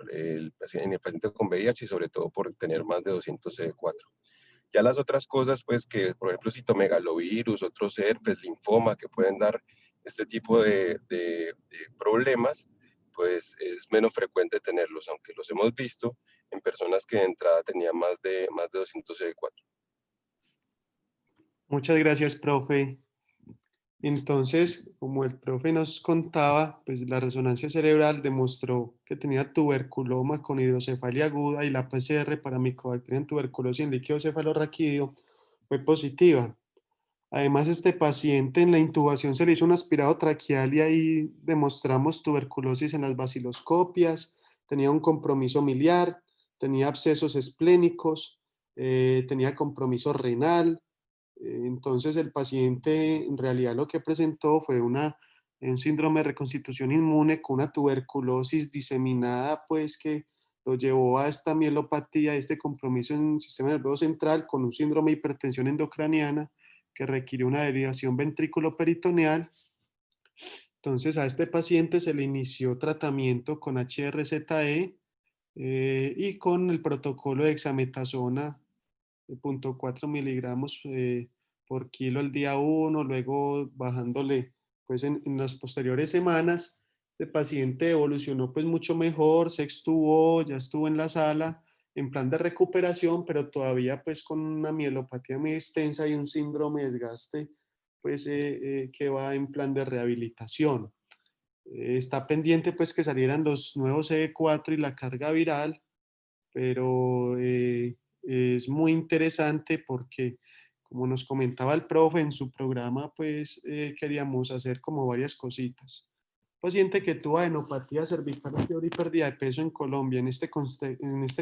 [SPEAKER 4] el paciente con VIH y sobre todo por tener más de 200 CD4. Ya las otras cosas, pues que por ejemplo citomegalovirus, otros herpes, linfoma, que pueden dar este tipo de problemas, pues es menos frecuente tenerlos, aunque los hemos visto en personas que de entrada tenían más de 200 CD4.
[SPEAKER 3] Muchas gracias, profe. Entonces, como el profe nos contaba, pues la resonancia cerebral demostró que tenía tuberculoma con hidrocefalia aguda y la PCR para Mycobacterium en tuberculosis en líquido cefalorraquídeo fue positiva. Además, este paciente en la intubación se le hizo un aspirado traqueal y ahí demostramos tuberculosis en las baciloscopias, tenía un compromiso miliar, tenía abscesos esplénicos, tenía compromiso renal. Entonces, el paciente en realidad lo que presentó fue un síndrome de reconstitución inmune con una tuberculosis diseminada, pues que lo llevó a esta mielopatía, este compromiso en el sistema nervioso central con un síndrome de hipertensión endocraniana que requirió una derivación ventrículo-peritoneal. Entonces a este paciente se le inició tratamiento con HRZE y con el protocolo de dexametasona de 0.4 miligramos por kilo el día 1, luego bajándole pues en las posteriores semanas. Este paciente evolucionó pues mucho mejor, se extubó, ya estuvo en la sala en plan de recuperación, pero todavía pues con una mielopatía muy extensa y un síndrome de desgaste pues que va en plan de rehabilitación. Está pendiente pues que salieran los nuevos CD4 y la carga viral, pero es muy interesante porque, como nos comentaba el profe en su programa, pues queríamos hacer como varias cositas. Paciente que tuvo adenopatía cervical anterior y pérdida de peso en Colombia, en este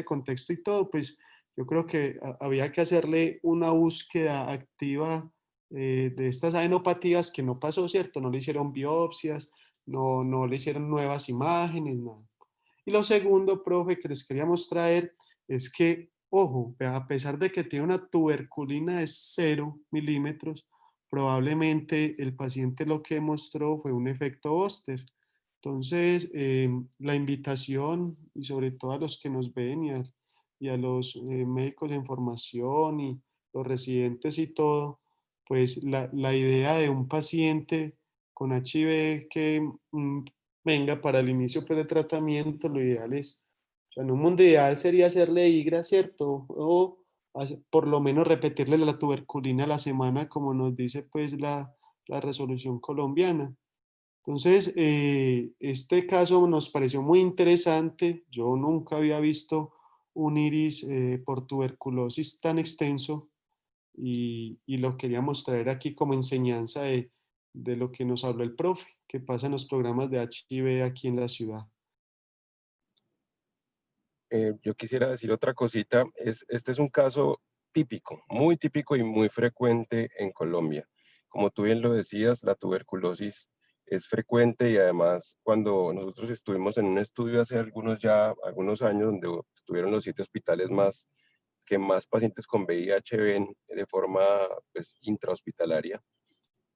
[SPEAKER 3] contexto y todo, pues yo creo que había que hacerle una búsqueda activa de estas adenopatías que no pasó, ¿cierto? No le hicieron biopsias, no le hicieron nuevas imágenes, nada. Y lo segundo, profe, que les queríamos traer es que, ojo, a pesar de que tiene una tuberculina de 0 milímetros, probablemente el paciente lo que mostró fue un efecto Oster. Entonces, la invitación, y sobre todo a los que nos ven y a los médicos de formación y los residentes y todo, pues la idea de un paciente con HIV que venga para el inicio pues, de tratamiento, lo ideal es, o sea, en un mundo ideal sería hacerle IGRA, ¿cierto? O por lo menos repetirle la tuberculina a la semana, como nos dice pues la resolución colombiana. Entonces, este caso nos pareció muy interesante. Yo nunca había visto un iris por tuberculosis tan extenso y lo queríamos traer aquí como enseñanza de lo que nos habló el profe, que pasa en los programas de HIV aquí en la ciudad.
[SPEAKER 4] Yo quisiera decir otra cosita. Este es un caso típico, muy típico y muy frecuente en Colombia. Como tú bien lo decías, la tuberculosis es frecuente y además cuando nosotros estuvimos en un estudio hace algunos años donde estuvieron los 7 hospitales que más pacientes con VIH ven de forma pues, intrahospitalaria,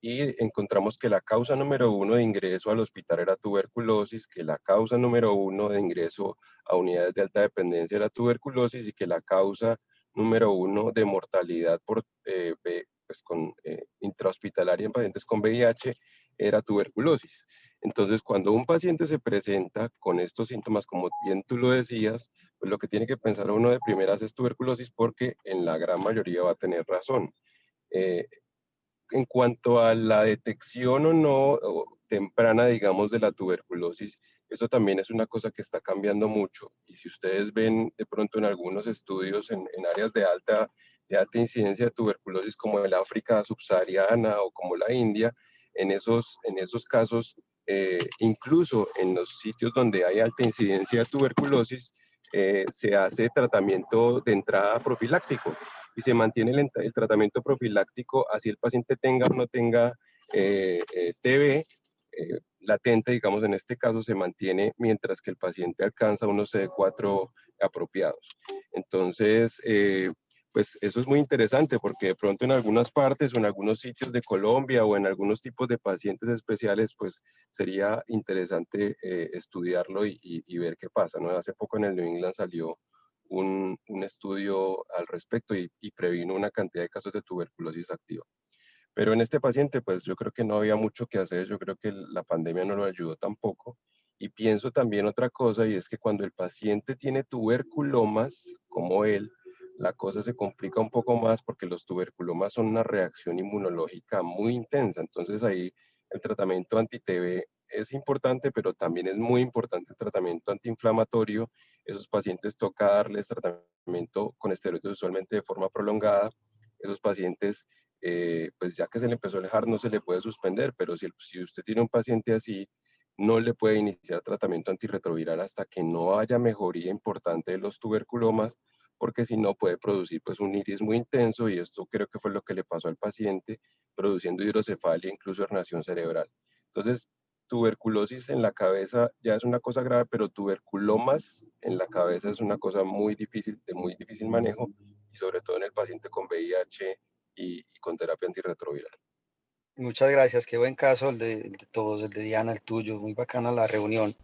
[SPEAKER 4] y encontramos que la causa número 1 de ingreso al hospital era tuberculosis, que la causa número 1 de ingreso a unidades de alta dependencia era tuberculosis y que la causa número 1 de mortalidad intrahospitalaria en pacientes con VIH era tuberculosis. Entonces, cuando un paciente se presenta con estos síntomas, como bien tú lo decías, pues lo que tiene que pensar uno de primeras es tuberculosis porque en la gran mayoría va a tener razón. Eh, en cuanto a la detección o no o temprana, digamos, de la tuberculosis, eso también es una cosa que está cambiando mucho. Y si ustedes ven de pronto en algunos estudios en áreas de alta incidencia de tuberculosis como el África subsahariana o como la India, en esos casos, incluso en los sitios donde hay alta incidencia de tuberculosis, se hace tratamiento de entrada profiláctico y se mantiene el tratamiento profiláctico así el paciente tenga o no tenga TB latente, digamos, en este caso se mantiene mientras que el paciente alcanza unos CD4 apropiados. Entonces, pues eso es muy interesante porque de pronto en algunas partes o en algunos sitios de Colombia o en algunos tipos de pacientes especiales, pues sería interesante estudiarlo y ver qué pasa, ¿no? Hace poco en el New England salió un estudio al respecto y previno una cantidad de casos de tuberculosis activa. Pero en este paciente, pues yo creo que no había mucho que hacer, yo creo que la pandemia no lo ayudó tampoco. Y pienso también otra cosa, y es que cuando el paciente tiene tuberculomas, como él, la cosa se complica un poco más porque los tuberculomas son una reacción inmunológica muy intensa. Entonces ahí el tratamiento anti-TB es importante, pero también es muy importante el tratamiento antiinflamatorio. Esos pacientes toca darles tratamiento con esteroides usualmente de forma prolongada. Esos pacientes pues ya que se le empezó a alejar no se le puede suspender, pero si usted tiene un paciente así, no le puede iniciar tratamiento antirretroviral hasta que no haya mejoría importante de los tuberculomas, porque si no puede producir pues un iris muy intenso y esto creo que fue lo que le pasó al paciente, produciendo hidrocefalia, incluso herniación cerebral. Entonces, tuberculosis en la cabeza ya es una cosa grave, pero tuberculomas en la cabeza es una cosa de muy difícil manejo y sobre todo en el paciente con VIH y con terapia antirretroviral.
[SPEAKER 1] Muchas gracias, qué buen caso el de todos, el de Diana, el tuyo, muy bacana la reunión.